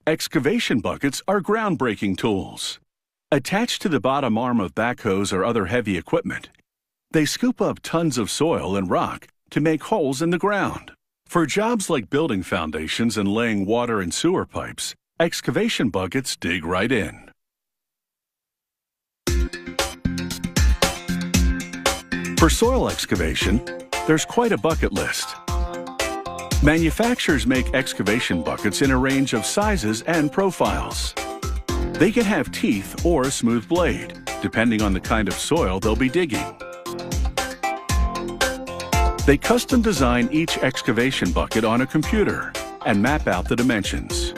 Excavation buckets are groundbreaking tools. Attached to the bottom arm of backhoes or other heavy equipment, they scoop up tons of soil and rock to make holes in the ground. For jobs like building foundations and laying water and sewer pipes, excavation buckets dig right in. For soil excavation, there's quite a bucket list. Manufacturers make excavation buckets in a range of sizes and profiles. They can have teeth or a smooth blade, depending on the kind of soil they'll be digging. They custom design each excavation bucket on a computer and map out the dimensions.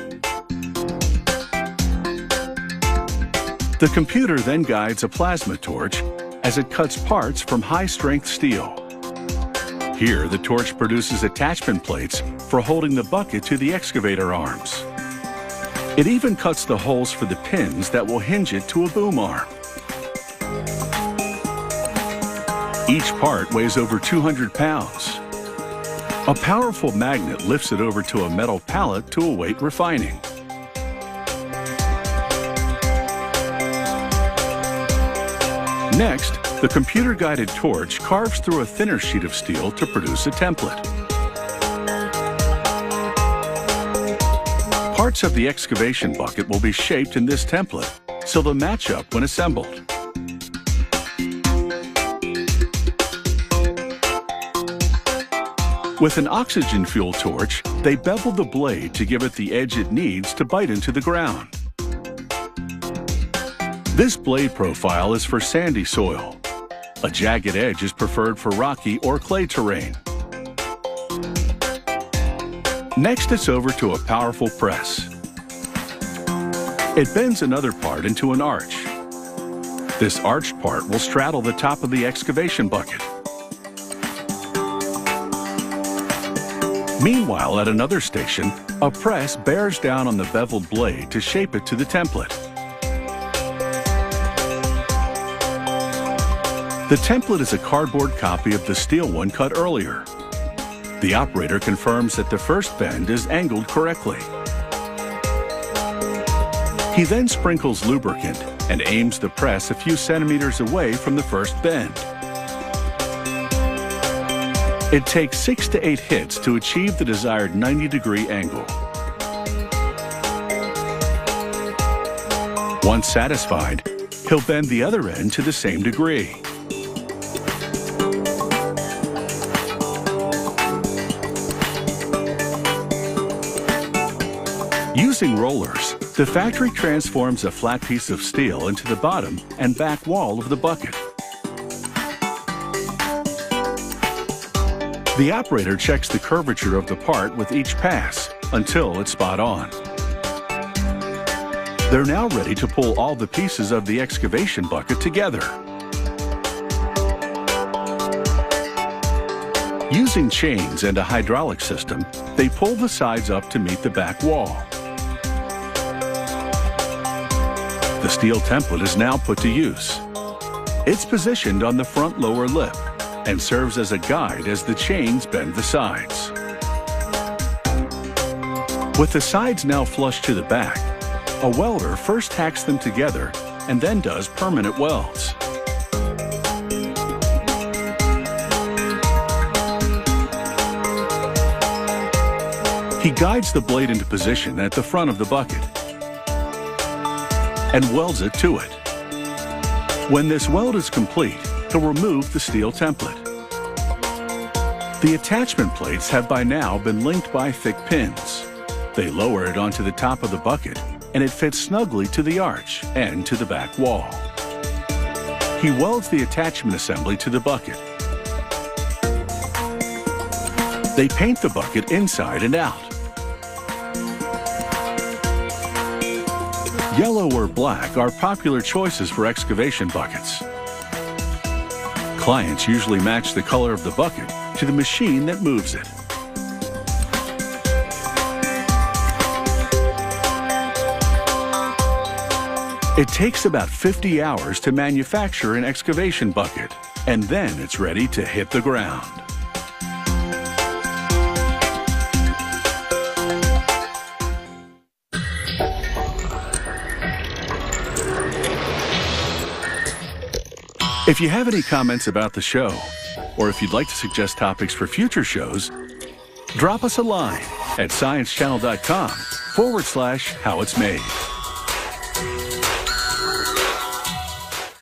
The computer then guides a plasma torch as it cuts parts from high-strength steel. Here, the torch produces attachment plates for holding the bucket to the excavator arms. It even cuts the holes for the pins that will hinge it to a boom arm. Each part weighs over 200 pounds. A powerful magnet lifts it over to a metal pallet to await refining. Next, the computer-guided torch carves through a thinner sheet of steel to produce a template. Parts of the excavation bucket will be shaped in this template, so they'll match up when assembled. With an oxygen fuel torch, they bevel the blade to give it the edge it needs to bite into the ground. This blade profile is for sandy soil. A jagged edge is preferred for rocky or clay terrain. Next, it's over to a powerful press. It bends another part into an arch. This arched part will straddle the top of the excavation bucket. Meanwhile, at another station, a press bears down on the beveled blade to shape it to the template. The template is a cardboard copy of the steel one cut earlier. The operator confirms that the first bend is angled correctly. He then sprinkles lubricant and aims the press a few centimeters away from the first bend. It takes 6 to 8 hits to achieve the desired 90-degree angle. Once satisfied, he'll bend the other end to the same degree. Using rollers, the factory transforms a flat piece of steel into the bottom and back wall of the bucket. The operator checks the curvature of the part with each pass until it's spot on. They're now ready to pull all the pieces of the excavation bucket together. Using chains and a hydraulic system, they pull the sides up to meet the back wall. The steel template is now put to use. It's positioned on the front lower lip and serves as a guide as the chains bend the sides. With the sides now flush to the back, a welder first tacks them together and then does permanent welds. He guides the blade into position at the front of the bucket and welds it to it. When this weld is complete, he'll remove the steel template. The attachment plates have by now been linked by thick pins. They lower it onto the top of the bucket, and it fits snugly to the arch and to the back wall. He welds the attachment assembly to the bucket. They paint the bucket inside and out. Yellow or black are popular choices for excavation buckets. Clients usually match the color of the bucket to the machine that moves it. It takes about 50 hours to manufacture an excavation bucket, and then it's ready to hit the ground. If you have any comments about the show, or if you'd like to suggest topics for future shows, drop us a line at sciencechannel.com/howitsmade.